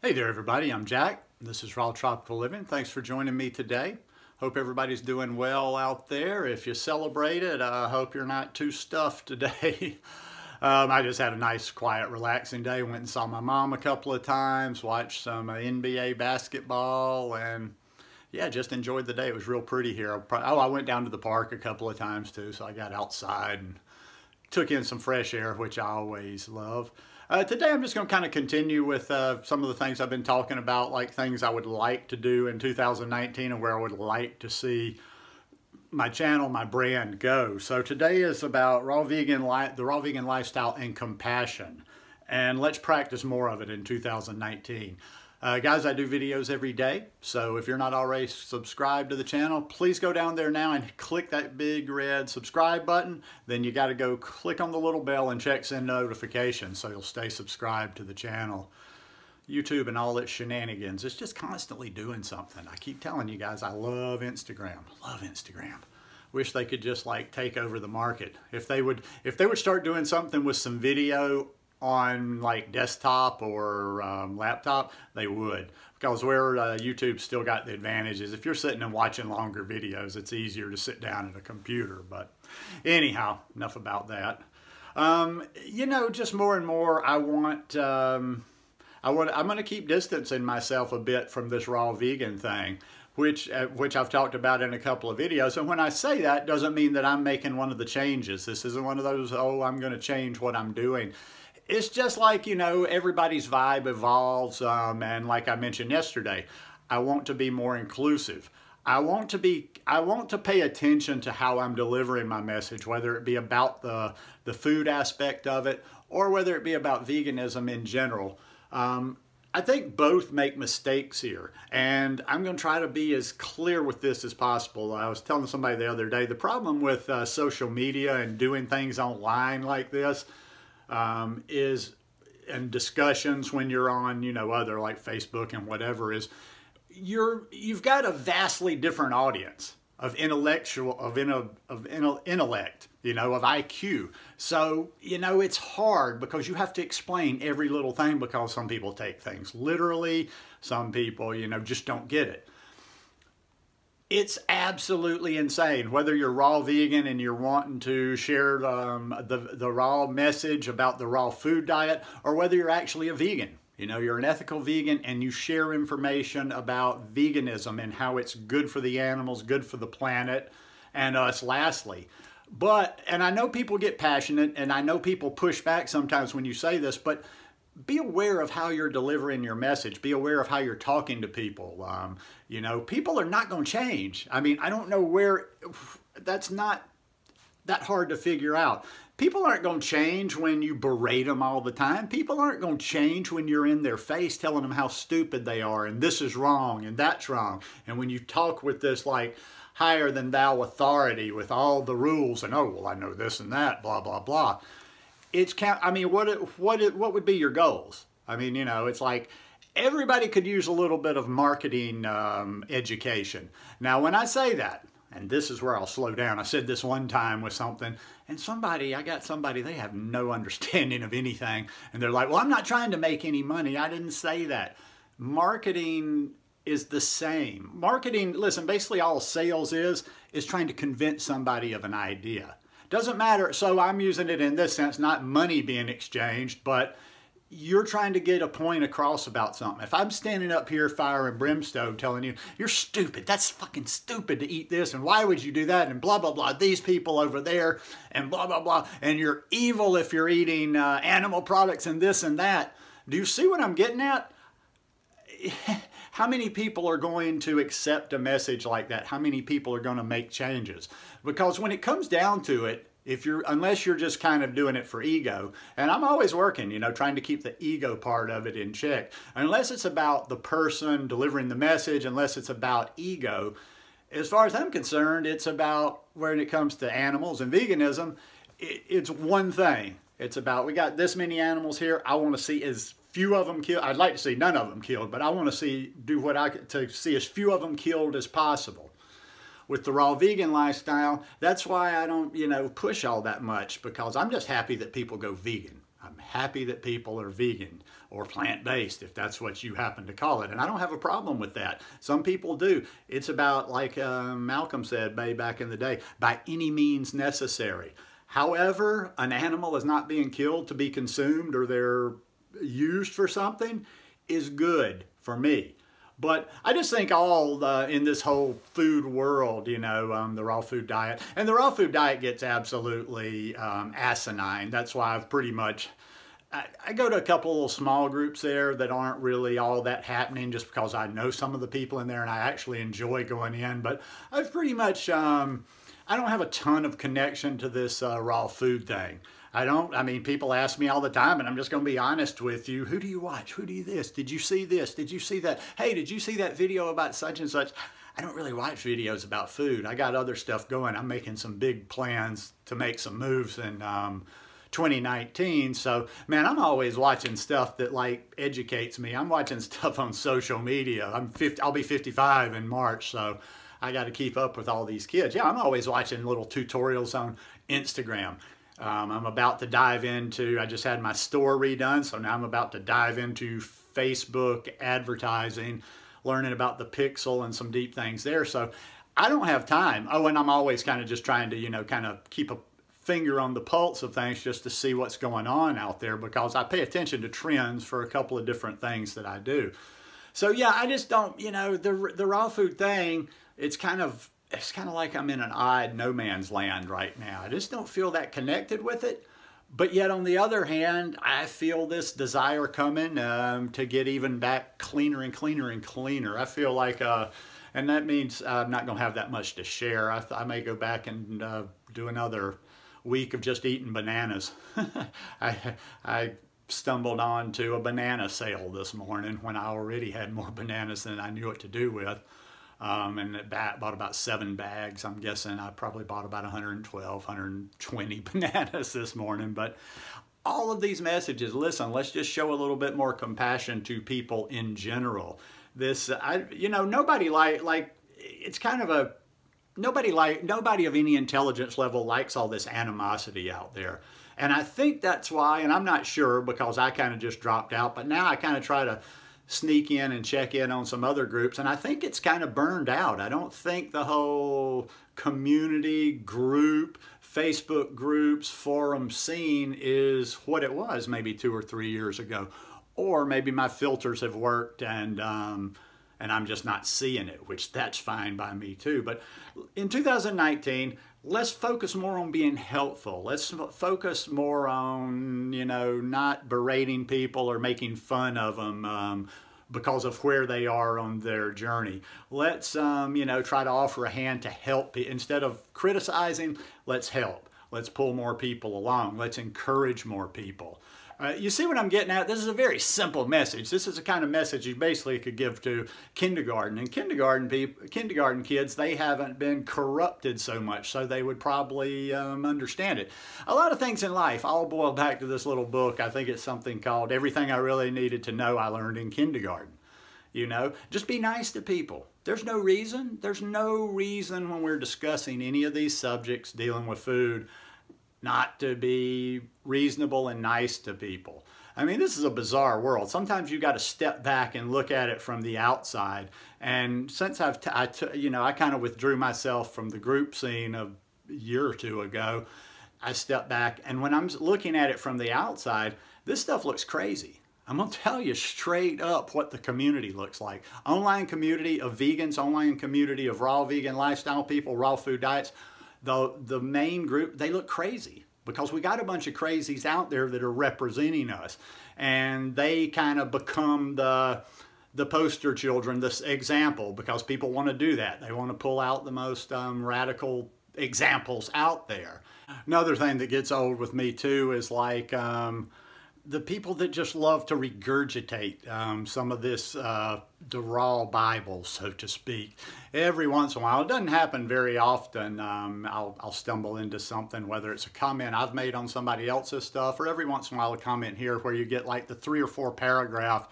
Hey there everybody, I'm Jack. This is Raw Tropical Living. Thanks for joining me today. Hope everybody's doing well out there. If you celebrated, I hope you're not too stuffed today. I just had a nice, quiet, relaxing day. Went and saw my mom a couple of times, watched some NBA basketball, and yeah, just enjoyed the day. It was real pretty here. I went down to the park a couple of times too, so I got outside and took in some fresh air, which I always love. Today I'm just going to kind of continue with some of the things I've been talking about, like things I would like to do in 2019 and where I would like to see my channel, my brand go. So today is about the raw vegan lifestyle and compassion. And let's practice more of it in 2019. Guys, I do videos every day, so if you're not already subscribed to the channel, please go down there now and click that big red subscribe button. Then you got to go click on the little bell and check send notifications so you'll stay subscribed to the channel. YouTube and all its shenanigans, it's just constantly doing something. I keep telling you guys, I love Instagram. Love Instagram. Wish they could just like take over the market. If they would start doing something with some video on like desktop or laptop, they would, because where YouTube still got the advantage is if you're sitting and watching longer videos, it's easier to sit down at a computer. But anyhow, enough about that. You know, just more and more I'm going to keep distancing myself a bit from this raw vegan thing, which I've talked about in a couple of videos. And when I say that, doesn't mean that I'm making one of the changes. This isn't one of those, oh, I'm going to change what I'm doing. It's just like, you know, everybody's vibe evolves, and like I mentioned yesterday, I want to be more inclusive. I want to pay attention to how I'm delivering my message, whether it be about the food aspect of it or whether it be about veganism in general. I think both make mistakes here, and I'm going to try to be as clear with this as possible. I was telling somebody the other day, the problem with social media and doing things online like this and discussions when you're on, you know, other like Facebook and whatever, is you've got a vastly different audience of intellect, you know, of IQ. So, you know, it's hard because you have to explain every little thing, because some people take things literally, some people, you know, just don't get it. It's absolutely insane, whether you're raw vegan and you're wanting to share the raw message about the raw food diet, or whether you're actually a vegan. You know, you're an ethical vegan and you share information about veganism and how it's good for the animals, good for the planet, and us lastly. And I know people get passionate and I know people push back sometimes when you say this, but be aware of how you're delivering your message. Be aware of how you're talking to people. You know, people are not going to change. I mean, I don't know where, that's not that hard to figure out. People aren't going to change when you berate them all the time. People aren't going to change when you're in their face telling them how stupid they are and this is wrong and that's wrong. And when you talk with this like higher than thou authority with all the rules and, oh, well, I know this and that, blah, blah, blah. I mean, what would be your goals? I mean, you know, it's like everybody could use a little bit of marketing education. Now, when I say that, and this is where I'll slow down. I said this one time with something, and I got somebody, they have no understanding of anything. And they're like, well, I'm not trying to make any money. I didn't say that. Marketing is the same. Marketing, listen, basically all sales is trying to convince somebody of an idea. Doesn't matter, so I'm using it in this sense, not money being exchanged, but you're trying to get a point across about something. If I'm standing up here fire and brimstone telling you, you're stupid, that's fucking stupid to eat this, and why would you do that, and blah, blah, blah, these people over there, and blah, blah, blah, and you're evil if you're eating animal products and this and that. Do you see what I'm getting at? How many people are going to accept a message like that? How many people are going to make changes? Because when it comes down to it, unless you're just kind of doing it for ego, and I'm always working, you know, trying to keep the ego part of it in check. Unless it's about the person delivering the message, unless it's about ego, as far as I'm concerned, it's about, when it comes to animals and veganism, it's one thing. It's about, we got this many animals here, I want to see as few of them killed. I'd like to see none of them killed, but I want to see as few of them killed as possible. With the raw vegan lifestyle, that's why I don't, you know, push all that much, because I'm just happy that people go vegan. I'm happy that people are vegan or plant-based, if that's what you happen to call it. And I don't have a problem with that. Some people do. It's about, like Malcolm said way back in the day, by any means necessary. However, an animal is not being killed to be consumed or they're used for something is good for me. But I just think all in this whole food world, you know, the raw food diet, and the raw food diet gets absolutely asinine. That's why I've pretty much, I go to a couple little small groups there that aren't really all that happening just because I know some of the people in there and I actually enjoy going in. But I've pretty much, I don't have a ton of connection to this raw food thing. I mean, people ask me all the time, and I'm just going to be honest with you. Who do you watch? Who do you this? Did you see this? Did you see that? Hey, did you see that video about such and such? I don't really watch videos about food. I got other stuff going. I'm making some big plans to make some moves in 2019. So, man, I'm always watching stuff that, like, educates me. I'm watching stuff on social media. I'll be 55 in March, so I got to keep up with all these kids. Yeah, I'm always watching little tutorials on Instagram. I'm about to dive into, I just had my store redone, so now I'm about to dive into Facebook advertising, learning about the pixel and some deep things there. So I don't have time. Oh, and I'm always kind of just trying to, you know, kind of keep a finger on the pulse of things just to see what's going on out there, because I pay attention to trends for a couple of different things that I do. So yeah, I just don't, you know, the raw food thing, it's kind of like I'm in an odd no man's land right now. I just don't feel that connected with it. But yet on the other hand, I feel this desire coming to get even back cleaner and cleaner and cleaner. I feel like, and that means I'm not going to have that much to share. I may go back and do another week of just eating bananas. I stumbled onto a banana sale this morning when I already had more bananas than I knew what to do with. And bought about 7 bags. I'm guessing I probably bought about 112, 120 bananas this morning. But all of these messages, listen, let's just show a little bit more compassion to people in general. This, you know, nobody it's kind of a, nobody of any intelligence level likes all this animosity out there. And I think that's why, and I'm not sure because I kind of just dropped out, but now I kind of try to sneak in and check in on some other groups, and I think it's kind of burned out. I don't think the whole community group, Facebook groups, forum scene is what it was maybe 2 or 3 years ago. Or maybe my filters have worked and I'm just not seeing it, which that's fine by me too. But in 2019, let's focus more on being helpful. Let's focus more on, you know, not berating people or making fun of them because of where they are on their journey. Let's, you know, try to offer a hand to help. Instead of criticizing, let's help. Let's pull more people along. Let's encourage more people. You see what I'm getting at? This is a very simple message. This is the kind of message you basically could give to kindergarten. And kindergarten kids, they haven't been corrupted so much, so they would probably understand it. A lot of things in life all boil back to this little book. I think it's something called Everything I Really Needed to Know I Learned in Kindergarten. You know, just be nice to people. There's no reason when we're discussing any of these subjects dealing with food not to be reasonable and nice to people. I mean, this is a bizarre world. Sometimes you got to step back and look at it from the outside. And since I kind of withdrew myself from the group scene a year or two ago, I stepped back. And when I'm looking at it from the outside, this stuff looks crazy. I'm going to tell you straight up what the community looks like. Online community of vegans, online community of raw vegan lifestyle people, raw food diets. The main group, they look crazy because we got a bunch of crazies out there that are representing us, and they kind of become the poster children, this example, because people want to do that. They want to pull out the most radical examples out there. Another thing that gets old with me too is like the people that just love to regurgitate some of this, the raw Bible, so to speak. Every once in a while, it doesn't happen very often, I'll stumble into something, whether it's a comment I've made on somebody else's stuff, or every once in a while a comment here where you get like the 3 or 4 paragraph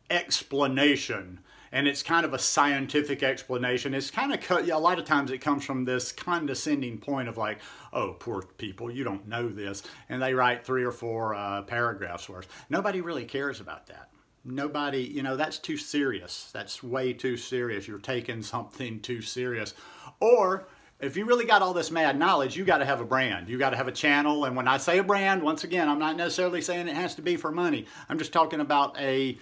explanation And it's kind of a scientific explanation. It's kind of, a lot of times it comes from this condescending point of like, oh, poor people, you don't know this. And they write 3 or 4 paragraphs worth. Nobody really cares about that. Nobody, you know, that's too serious. That's way too serious. You're taking something too serious. Or if you really got all this mad knowledge, you got to have a brand. You got to have a channel. And when I say a brand, once again, I'm not necessarily saying it has to be for money. I'm just talking about a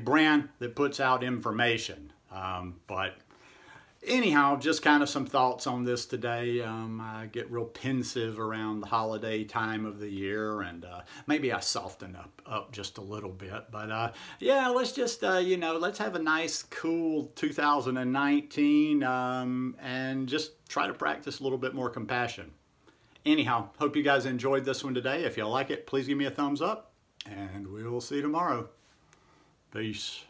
brand that puts out information. But anyhow, just kind of some thoughts on this today. I get real pensive around the holiday time of the year, and maybe I soften up just a little bit. But yeah, let's just, you know, let's have a nice, cool 2019 and just try to practice a little bit more compassion. Anyhow, hope you guys enjoyed this one today. If you like it, please give me a thumbs up, and we'll see you tomorrow. Peace.